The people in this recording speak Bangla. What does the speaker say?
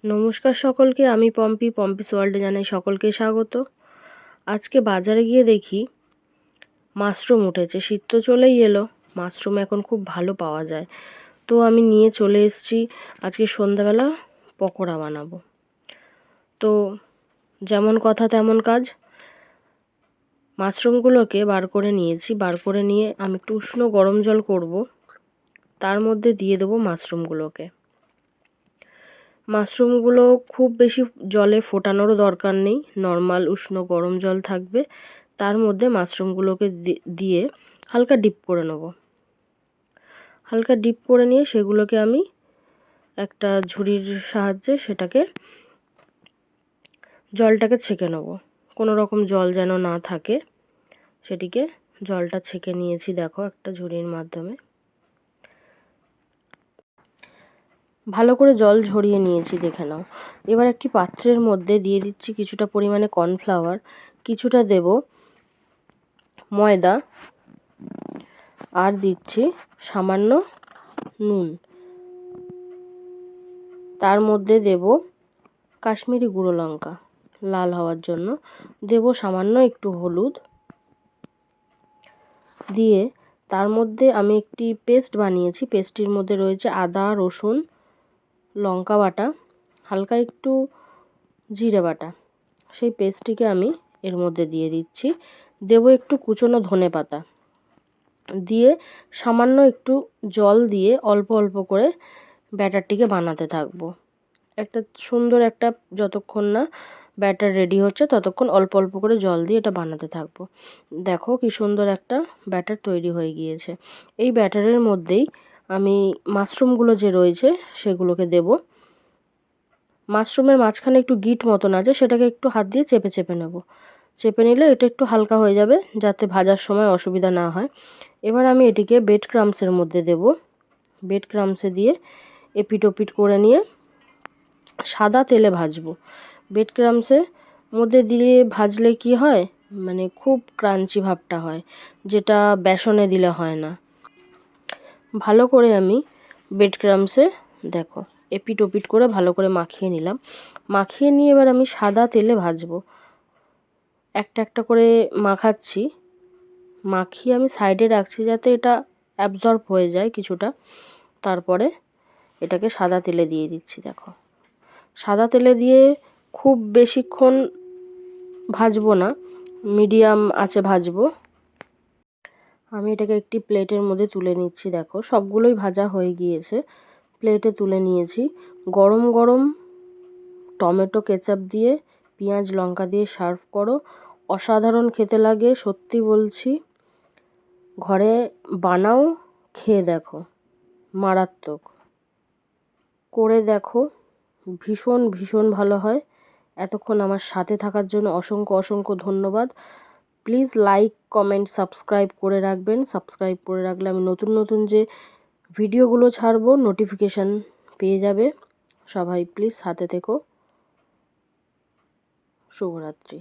নমস্কার সকলকে, আমি পম্পিস ওয়ার্ল্ডে জানাই সকলকে স্বাগত। আজকে বাজারে গিয়ে দেখি মাশরুম উঠেছে। শীত তো চলেই এলো, মাশরুম এখন খুব ভালো পাওয়া যায়। তো আমি নিয়ে চলে এসেছি। আজকে সন্ধ্যাবেলা পকোড়া বানাবো। তো যেমন কথা তেমন কাজ। মাশরুমগুলোকে বার করে নিয়েছি। বার করে নিয়ে আমি একটু উষ্ণ গরম জল করব, তার মধ্যে দিয়ে দেবো মাশরুমগুলোকে। মাশরুমগুলো খুব বেশি জলে ফোটানোরও দরকার নেই, নর্মাল উষ্ণ গরম জল থাকবে, তার মধ্যে মাশরুমগুলোকে দিয়ে হালকা ডিপ করে নেব। হালকা ডিপ করে নিয়ে সেগুলোকে আমি একটা ঝুড়ির সাহায্যে জলটাকে ছেঁকে নেব। কোনো রকম জল যেন না থাকে, সেটিকে জলটা ছেঁকে নিয়েছি দেখো একটা ঝুড়ির মাধ্যমে। ভালো করে জল ঝরিয়ে নিয়েছি, দেখে নাও। এবার একটি পাত্রের মধ্যে দিয়ে দিচ্ছি কিছুটা পরিমাণে কর্নফ্লাওয়ার, কিছুটা দেব ময়দা, আর দিচ্ছি সামান্য নুন। তার মধ্যে দেব কাশ্মীরি গুঁড়ো লঙ্কা লাল হওয়ার জন্য, দেব সামান্য একটু হলুদ। দিয়ে তার মধ্যে আমি একটি পেস্ট বানিয়েছি। পেস্টটির মধ্যে রয়েছে আদা, রসুন, লঙ্কা বাটা, হালকা একটু জিরে বাটা। সেই পেস্টটিকে আমি এর মধ্যে দিয়ে দিচ্ছি। দেব একটু কুচনো ধনেপাতা, দিয়ে সামান্য একটু জল দিয়ে অল্প অল্প করে ব্যাটারটিকে বানাতে থাকবো। একটা সুন্দর একটা, যতক্ষণ না ব্যাটার রেডি হচ্ছে ততক্ষণ অল্প অল্প করে জল দিয়ে এটা বানাতে থাকবো। দেখো কি সুন্দর একটা ব্যাটার তৈরি হয়ে গিয়েছে। এই ব্যাটারের মধ্যেই আমি মাশরুমগুলো যে রয়েছে সেগুলোকে দেব। মাশরুমের মাঝখানে একটু গিট মতন আছে, সেটাকে একটু হাত দিয়ে চেপে চেপে নেব। চেপে নিলে এটা একটু হালকা হয়ে যাবে, যাতে ভাজার সময় অসুবিধা না হয়। এবার আমি এটিকে ব্রেড ক্রাম্বসের মধ্যে দেব। ব্রেড ক্রাম্বসে দিয়ে এপিট ওপিট করে নিয়ে সাদা তেলে ভাজবো। ব্রেড ক্রাম্বসের মধ্যে দিয়ে ভাজলে কি হয়, মানে খুব ক্রাঞ্চি ভাবটা হয়, যেটা বেসনে দিলে হয় না। ভালো করে আমি ব্রেড ক্রাম্বসে দেখো এপিট ওপিট করে ভালো করে মাখিয়ে নিলাম। মাখিয়ে নিয়ে এবার আমি সাদা তেলে ভাজবো। একটা একটা করে মাখাচ্ছি, মাখিয়ে আমি সাইডে রাখছি যাতে এটা অ্যাবজর্ব হয়ে যায় কিছুটা। তারপরে এটাকে সাদা তেলে দিয়ে দিচ্ছি। দেখো সাদা তেলে দিয়ে খুব বেশিক্ষণ ভাজবো না, মিডিয়াম আঁচে ভাজবো। আমি এটাকে একটি প্লেটের মধ্যে তুলে নিচ্ছি। দেখো সবগুলোই ভাজা হয়ে গিয়েছে, প্লেটে তুলে নিয়েছি। গরম গরম টমেটো কেচাপ দিয়ে, পেঁয়াজ লঙ্কা দিয়ে সার্ভ করো, অসাধারণ খেতে লাগে। সত্যি বলছি, ঘরে বানাও, খেয়ে দেখো, মারাত্মক। করে দেখো, ভীষণ ভীষণ ভালো হয়। এতক্ষণ আমার সাথে থাকার জন্য অসংখ্য অসংখ্য ধন্যবাদ। প্লিজ লাইক, কমেন্ট, সাবস্ক্রাইব করে রাখবেন। সাবস্ক্রাইব করে রাখলে আমি নতুন নতুন যে ভিডিওগুলো ছাড়বো নোটিফিকেশান পেয়ে যাবে। সবাই প্লিজ সাথে থেকো। শুভরাত্রি।